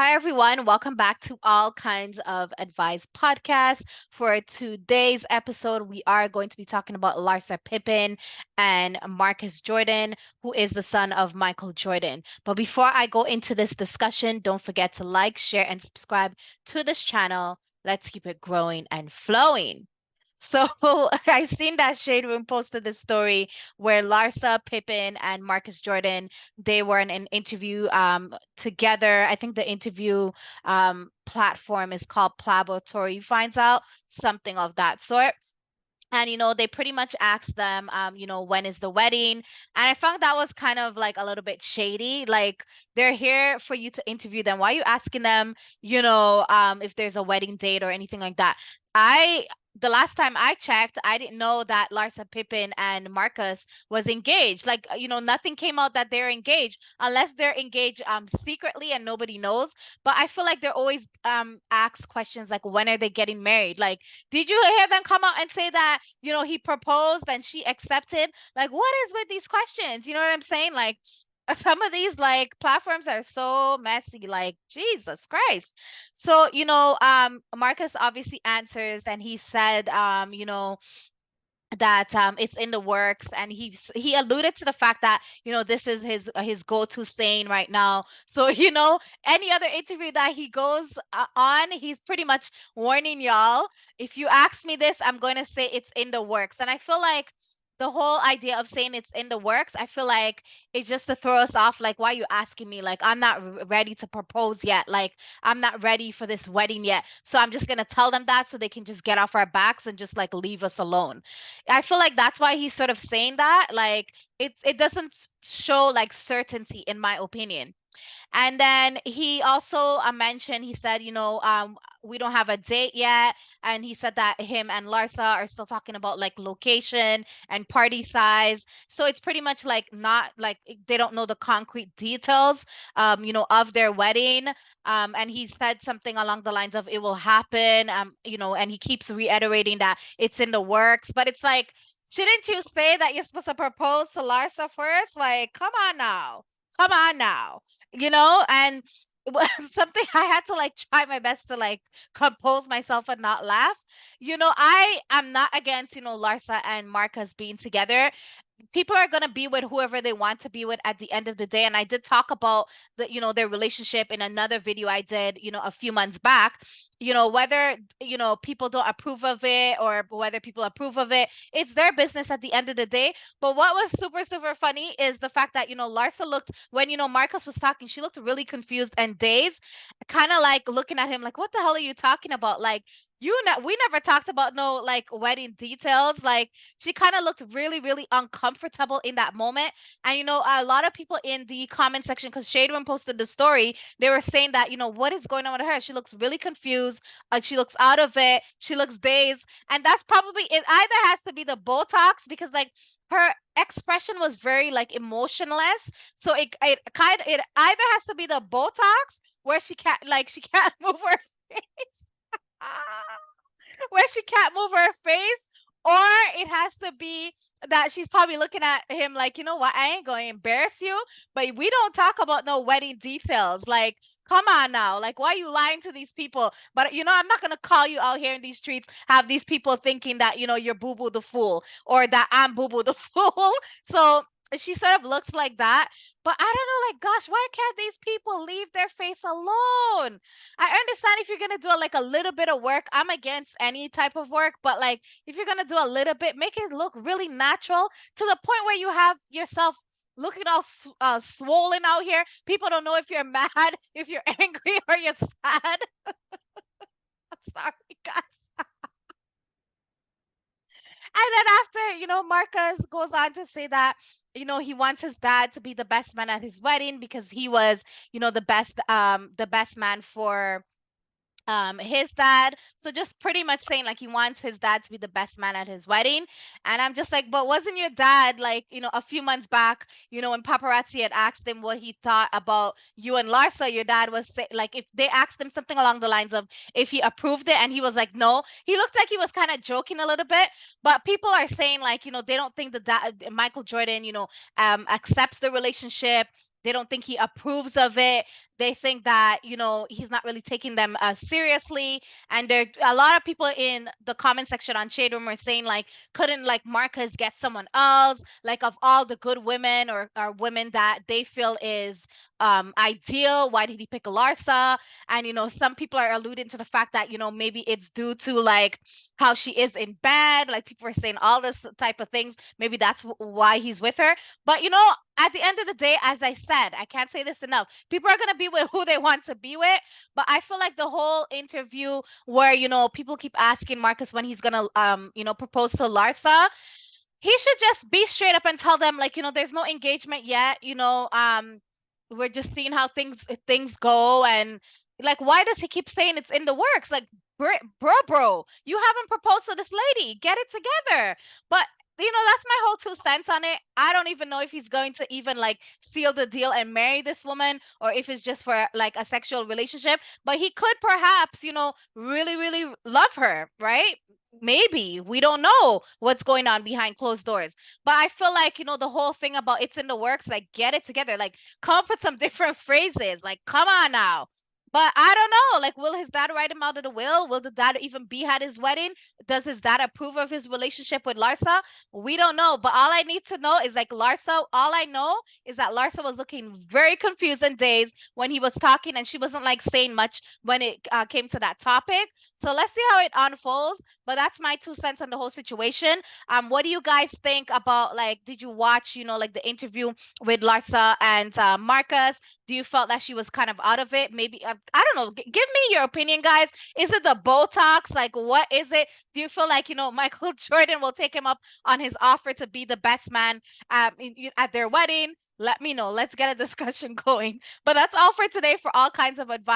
Hi, everyone. Welcome back to All Kinds of Advice podcast. For today's episode, we are going to be talking about Larsa Pippen and Marcus Jordan, who is the son of Michael Jordan. But before I go into this discussion, don't forget to like, share, and subscribe to this channel. Let's keep it growing and flowing. So I seen that Shade Room posted this story where Larsa Pippen and Marcus Jordan, they were in an interview together. I think the interview platform is called Plabotory Finds Out, something of that sort. And they pretty much asked them, when is the wedding? And I found that was kind of like a little bit shady. Like they're here for you to interview them. Why are you asking them, if there's a wedding date or anything like that? I the last time I checked, I didn't know that Larsa Pippen and Marcus was engaged. Like, nothing came out that they're engaged unless they're engaged secretly and nobody knows. But I feel like they're always asked questions like when are they getting married? Like, did you hear them come out and say that, he proposed and she accepted? Like, what is with these questions? You know what I'm saying? Like, some of these like platforms are so messy, like Jesus Christ. So, Marcus obviously answers and he said, that it's in the works, and he alluded to the fact that this is his go-to saying right now. So any other interview that he goes on, he's pretty much warning y'all, if you ask me this, I'm going to say it's in the works. And I feel like the whole idea of saying it's in the works, I feel like it's just to throw us off. Like, why are you asking me? Like, I'm not ready to propose yet. Like, I'm not ready for this wedding yet, so I'm just going to tell them that so they can just get off our backs and just like leave us alone. I feel like that's why he's sort of saying that. Like it doesn't show like certainty, in my opinion. And then he also mentioned, he said, we don't have a date yet. And he said that him and Larsa are still talking about like location and party size. So it's pretty much like not like they don't know the concrete details, of their wedding. And he said something along the lines of it will happen, and he keeps reiterating that it's in the works. But it's like, shouldn't you say that you're supposed to propose to Larsa first? Like, come on now. Come on now, and something I had to like try my best to like compose myself and not laugh. I am not against, Larsa and Marcus being together. People are going to be with whoever they want to be with at the end of the day. And I did talk about their relationship in another video I did, a few months back. Whether people don't approve of it or whether people approve of it, it's their business at the end of the day. But what was super super funny is the fact that Larsa looked, when Marcus was talking, she looked really confused and dazed, kind of like looking at him like, what the hell are you talking about? Like, we never talked about no like wedding details. Like, she kind of looked really, really uncomfortable in that moment. And a lot of people in the comment section, because Shade Room posted the story, they were saying that, what is going on with her? She looks really confused. She looks out of it. She looks dazed. And that's probably it. Either has to be the Botox, because like her expression was very like emotionless. So it either has to be the Botox, where she can't move her face. Where she can't move her face, or it has to be that she's probably looking at him like, you know what, I ain't going to embarrass you, but we don't talk about no wedding details. Like, come on now. Like, why are you lying to these people? But I'm not going to call you out here in these streets, have these people thinking that, you're Boo Boo the Fool, or that I'm Boo Boo the Fool. So she sort of looks like that. But I don't know, like, gosh, why can't these people leave their face alone? I understand if you're gonna do like a little bit of work. I'm against any type of work, but like if you're gonna do a little bit, make it look really natural, to the point where you have yourself looking all swollen out here. People don't know if you're mad, if you're angry, or you're sad. I'm sorry, guys. And then after, Marcus goes on to say that, he wants his dad to be the best man at his wedding because he was, the best man for his dad. So just pretty much saying like he wants his dad to be the best man at his wedding. And I'm just like, but wasn't your dad like, a few months back, when paparazzi had asked him what he thought about you and Larsa, your dad was like, if they asked him something along the lines of if he approved it, and he was like no, he looked like he was kind of joking a little bit. But people are saying like, they don't think that Michael Jordan, accepts the relationship. They don't think he approves of it. They think that, he's not really taking them seriously. And there a lot of people in the comment section on Shade Room are saying like, couldn't like Marcus get someone else? Like of all the good women or women that they feel is ideal, why did he pick Larsa? And some people are alluding to the fact that, maybe it's due to like how she is in bed. Like people are saying all this type of things. Maybe that's why he's with her. But at the end of the day, as I said, I can't say this enough. People are gonna be with who they want to be with. But I feel like the whole interview where, people keep asking Marcus when he's gonna propose to Larsa, he should just be straight up and tell them like, there's no engagement yet, we're just seeing how things go. And like, why does he keep saying it's in the works? Like, bro, you haven't proposed to this lady, get it together. But that's my whole 2 cents on it. I don't even know if he's going to even like seal the deal and marry this woman, or if it's just for like a sexual relationship. But he could perhaps, really, really love her, right? Maybe. We don't know what's going on behind closed doors. But I feel like, the whole thing about it's in the works, like get it together. Like come up with some different phrases. Like, come on now. But I don't know. Like, will his dad write him out of the will? Will the dad even be at his wedding? Does his dad approve of his relationship with Larsa? We don't know. But all I need to know is like Larsa, all I know is that Larsa was looking very confused and dazed when he was talking, and she wasn't like saying much when it came to that topic. So let's see how it unfolds. But that's my 2 cents on the whole situation. What do you guys think about like? Did you watch, like the interview with Larsa and Marcus? Do you felt that she was kind of out of it? Maybe I don't know. Give me your opinion, guys. Is it the Botox? Like, what is it? Do you feel like Michael Jordan will take him up on his offer to be the best man at their wedding? Let me know. Let's get a discussion going. But that's all for today. For all kinds of advice